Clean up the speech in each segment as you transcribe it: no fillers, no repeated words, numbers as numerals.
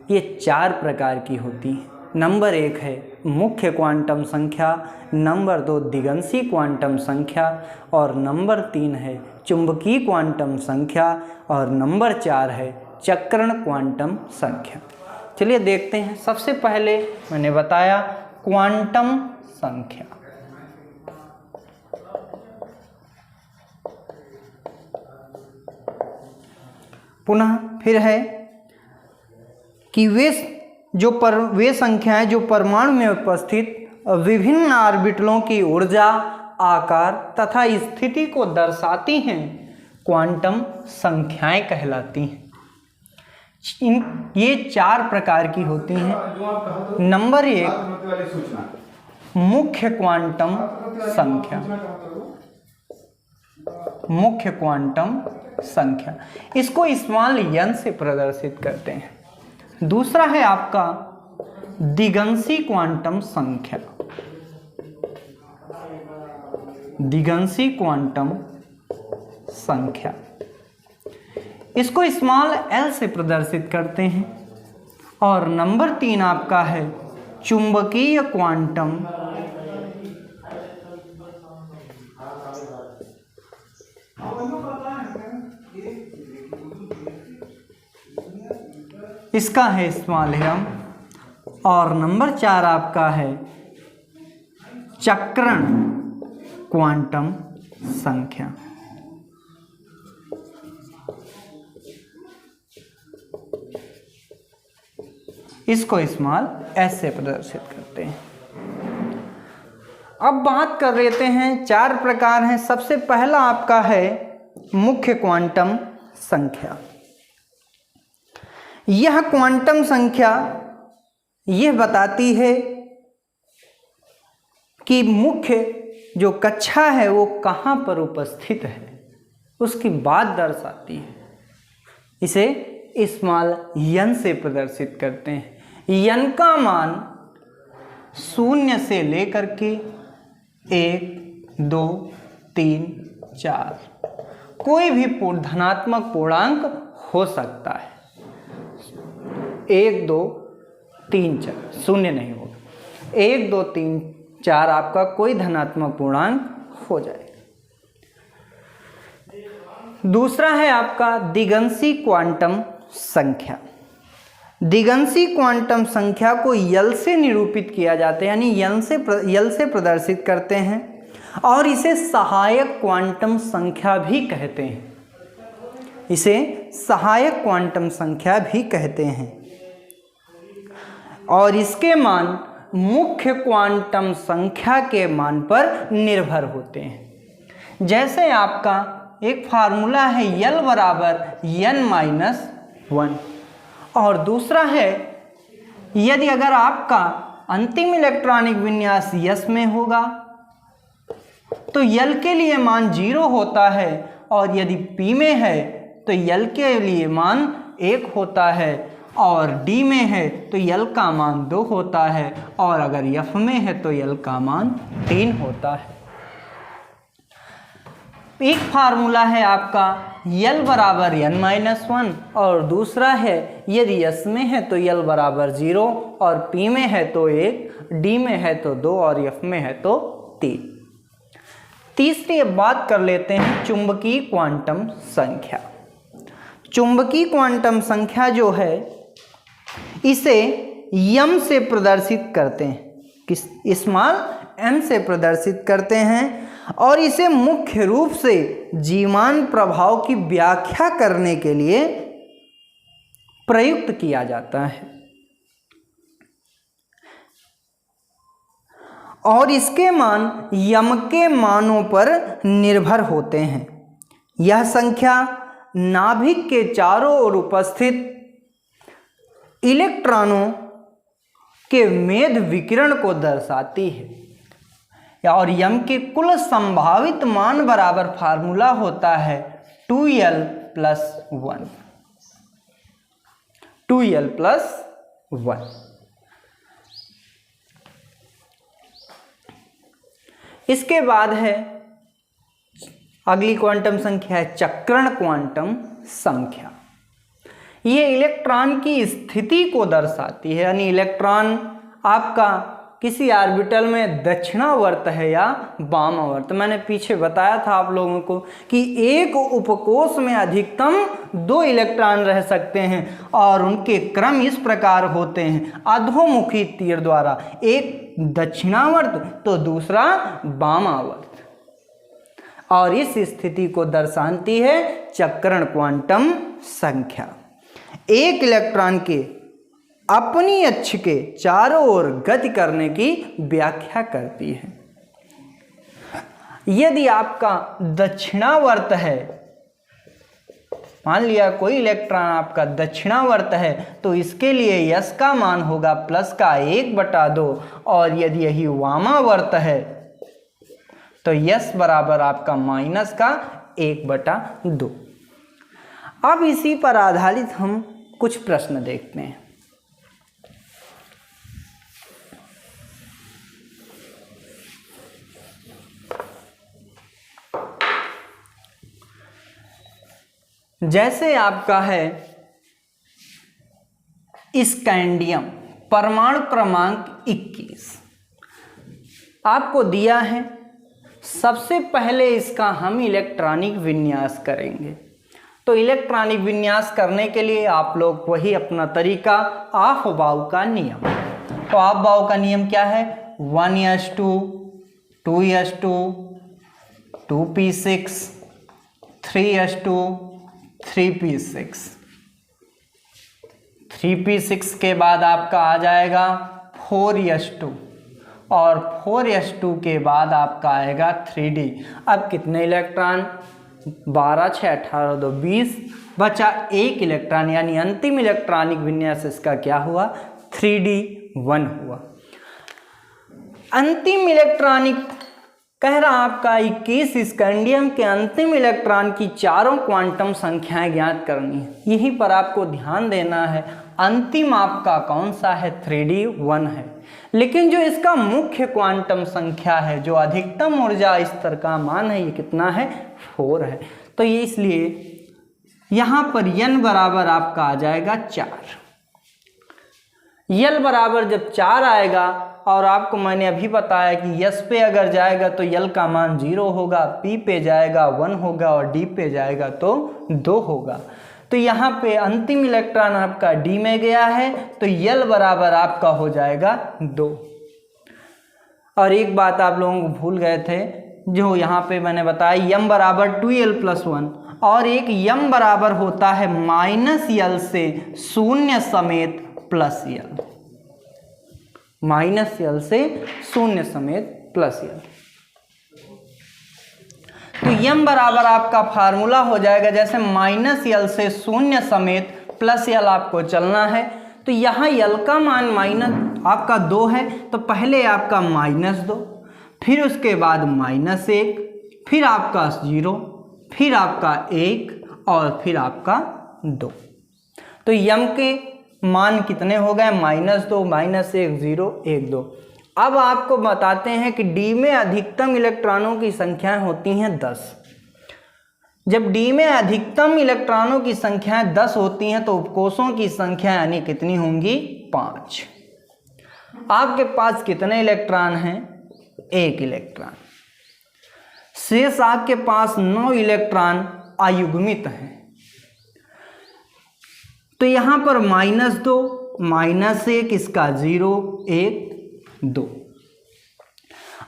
ये 4 प्रकार की होती हैं। नंबर 1 है मुख्य क्वांटम संख्या, नंबर 2 दिगंशी क्वांटम संख्या, और नंबर 3 है चुंबकीय क्वांटम संख्या, और नंबर 4 है चक्रण क्वांटम संख्या। चलिए देखते हैं। सबसे पहले मैंने बताया क्वांटम संख्या। पुनः फिर है कि वे संख्याएं जो परमाणु में उपस्थित विभिन्न ऑर्बिटलों की ऊर्जा, आकार तथा स्थिति को दर्शाती हैं, क्वांटम संख्याएं कहलाती हैं। ये 4 प्रकार की होती हैं। नंबर 1 मुख्य क्वांटम संख्या। मुख्य क्वांटम संख्या, इसको स्मॉल n से प्रदर्शित करते हैं। दूसरा है आपका दिगंशी क्वांटम संख्या। दिगंशी क्वांटम संख्या, इसको स्मॉल l से प्रदर्शित करते हैं। और नंबर 3 आपका है चुंबकीय क्वांटम इसका है स्मॉल m। और नंबर 4 आपका है चक्रण क्वांटम संख्या। इसको स्मॉल s से प्रदर्शित करते हैं। अब बात कर लेते हैं, 4 प्रकार हैं। सबसे पहला आपका है मुख्य क्वांटम संख्या। यह क्वांटम संख्या यह बताती है कि मुख्य जो कक्षा है वो कहाँ पर उपस्थित है, उसकी बात दर्शाती है। इसे स्मॉल n से प्रदर्शित करते हैं। n का मान 0 से लेकर के 1, 2, 3, 4 कोई भी धनात्मक पूर्णांक हो सकता है। 1, 2, 3, 4 शून्य नहीं होगा। 1, 2, 3, 4 आपका कोई धनात्मक पूर्णांक हो जाएगा। दूसरा है आपका दिगंशी क्वांटम संख्या। दिगंशी क्वांटम संख्या को यल से निरूपित किया जाता है, यानी यल से प्रदर्शित करते हैं, और इसे सहायक क्वांटम संख्या भी कहते हैं। इसे सहायक क्वांटम संख्या भी कहते हैं। और इसके मान मुख्य क्वांटम संख्या के मान पर निर्भर होते हैं। जैसे आपका एक फार्मूला है यल बराबर n-1, और दूसरा है यदि अगर आपका अंतिम इलेक्ट्रॉनिक विन्यास s में होगा तो यल के लिए मान 0 होता है, और यदि p में है तो यल के लिए मान 1 होता है, और d में है तो यल का मान 2 होता है, और अगर f में है तो यल का मान 3 होता है। एक फार्मूला है आपका यल बराबर n-1, और दूसरा है यदि s में है तो यल बराबर 0, और p में है तो 1, d में है तो 2, और f में है तो 3। तीसरी बात कर लेते हैं चुंबकीय क्वांटम संख्या। चुंबकीय क्वांटम संख्या जो है इसे m से प्रदर्शित करते हैं, किस स्मॉल m से प्रदर्शित करते हैं, और इसे मुख्य रूप से जीवान प्रभाव की व्याख्या करने के लिए प्रयुक्त किया जाता है। और इसके मान यम के मानों पर निर्भर होते हैं। यह संख्या नाभिक के चारों ओर उपस्थित इलेक्ट्रॉनों के मेद विकिरण को दर्शाती है। और यम के कुल संभावित मान बराबर फार्मूला होता है 2l+1। 2l+1। इसके बाद है अगली क्वांटम संख्या है चक्रण क्वांटम संख्या। ये इलेक्ट्रॉन की स्थिति को दर्शाती है, यानी इलेक्ट्रॉन आपका किसी ऑर्बिटल में दक्षिणावर्त है या वामावर्त। मैंने पीछे बताया था आप लोगों को कि एक उपकोष में अधिकतम 2 इलेक्ट्रॉन रह सकते हैं और उनके क्रम इस प्रकार होते हैं अधोमुखी तीर द्वारा, एक दक्षिणावर्त तो दूसरा वामावर्त, और इस स्थिति को दर्शाती है चक्रण क्वांटम संख्या। एक इलेक्ट्रॉन के अपनी अक्ष के चारों ओर गति करने की व्याख्या करती है। यदि आपका दक्षिणावर्त है, मान लिया कोई इलेक्ट्रॉन आपका दक्षिणावर्त है, तो इसके लिए यश का मान होगा प्लस का 1/2, और यदि यही वामावर्त है तो यश बराबर आपका माइनस का 1/2। अब इसी पर आधारित हम कुछ प्रश्न देखते हैं। जैसे आपका है स्कैंडियम परमाणु क्रमांक 21 आपको दिया है। सबसे पहले इसका हम इलेक्ट्रॉनिक विन्यास करेंगे। तो इलेक्ट्रॉनिक विन्यास करने के लिए आप लोग वही अपना तरीका, ऑफ-बाउ का नियम। तो ऑफ-बाउ का नियम क्या है? 1s2 2s2 2p6 3s2 3p6 3p6 के बाद आपका आ जाएगा 4s2 और 4s2 के बाद आपका आएगा 3d। अब कितने इलेक्ट्रॉन? 12 6 18 2 20, बचा 1 इलेक्ट्रॉन, यानी अंतिम इलेक्ट्रॉनिक विन्यास इसका क्या हुआ? 3d1 हुआ। अंतिम इलेक्ट्रॉनिक कह रहा आपका 21 स्कैंडियम के अंतिम इलेक्ट्रॉन की चारों क्वांटम संख्याएं ज्ञात करनी है। यहीं पर आपको ध्यान देना है, अंतिम आपका कौन सा है? 3d1 है, लेकिन जो इसका मुख्य क्वांटम संख्या है, जो अधिकतम ऊर्जा स्तर का मान है, ये कितना है? 4 है। तो ये इसलिए यहाँ पर n बराबर आपका आ जाएगा 4। यल बराबर जब 4 आएगा, और आपको मैंने अभी बताया कि यस पे अगर जाएगा तो यल का मान 0 होगा, पी पे जाएगा 1 होगा, और डी पे जाएगा तो 2 होगा। तो यहाँ पे अंतिम इलेक्ट्रॉन आपका डी में गया है, तो यल बराबर आपका हो जाएगा 2। और एक बात आप लोगों को भूल गए थे, जो यहाँ पे मैंने बताया यम बराबर 2l+1, और एक यम बराबर होता है -l से 0 समेत +l, -l से 0 समेत +l। तो यम बराबर आपका फार्मूला हो जाएगा, जैसे -l से 0 समेत +l आपको चलना है। तो यहाँ l का मान माइनस आपका 2 है, तो पहले आपका -2, फिर उसके बाद -1, फिर आपका 0, फिर आपका 1 और फिर आपका 2। तो यम के मान कितने हो गए? -2 -1 0 1 2। अब आपको बताते हैं कि डी में अधिकतम इलेक्ट्रॉनों की संख्याएं होती हैं 10। जब डी में अधिकतम इलेक्ट्रॉनों की संख्याएं 10 होती हैं तो उपकोषों की संख्या यानी कितनी होंगी? 5। आपके पास कितने इलेक्ट्रॉन हैं? 1 इलेक्ट्रॉन। शेष आपके पास 9 इलेक्ट्रॉन अयुग्मित हैं। तो यहां पर -2 -1 इसका 0 1 2।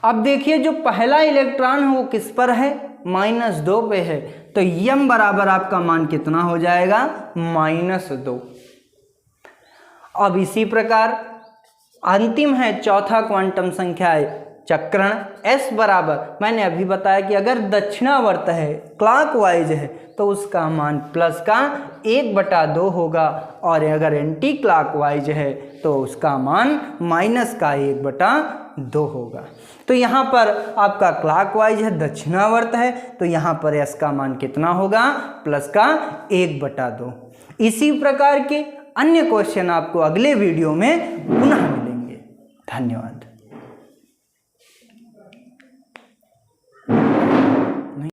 अब देखिए जो पहला इलेक्ट्रॉन है वो किस पर है? -2 पे है, तो यम बराबर आपका मान कितना हो जाएगा? -2। अब इसी प्रकार अंतिम है चौथा क्वांटम संख्या है चक्रण s बराबर, मैंने अभी बताया कि अगर दक्षिणावर्त है, क्लॉकवाइज है, तो उसका मान प्लस का 1/2 होगा, और अगर एंटी क्लॉकवाइज है तो उसका मान माइनस का 1/2 होगा। तो यहाँ पर आपका क्लॉकवाइज है, दक्षिणावर्त है, तो यहाँ पर s का मान कितना होगा? प्लस का 1/2। इसी प्रकार के अन्य क्वेश्चन आपको अगले वीडियो में पुनः मिलेंगे। धन्यवाद।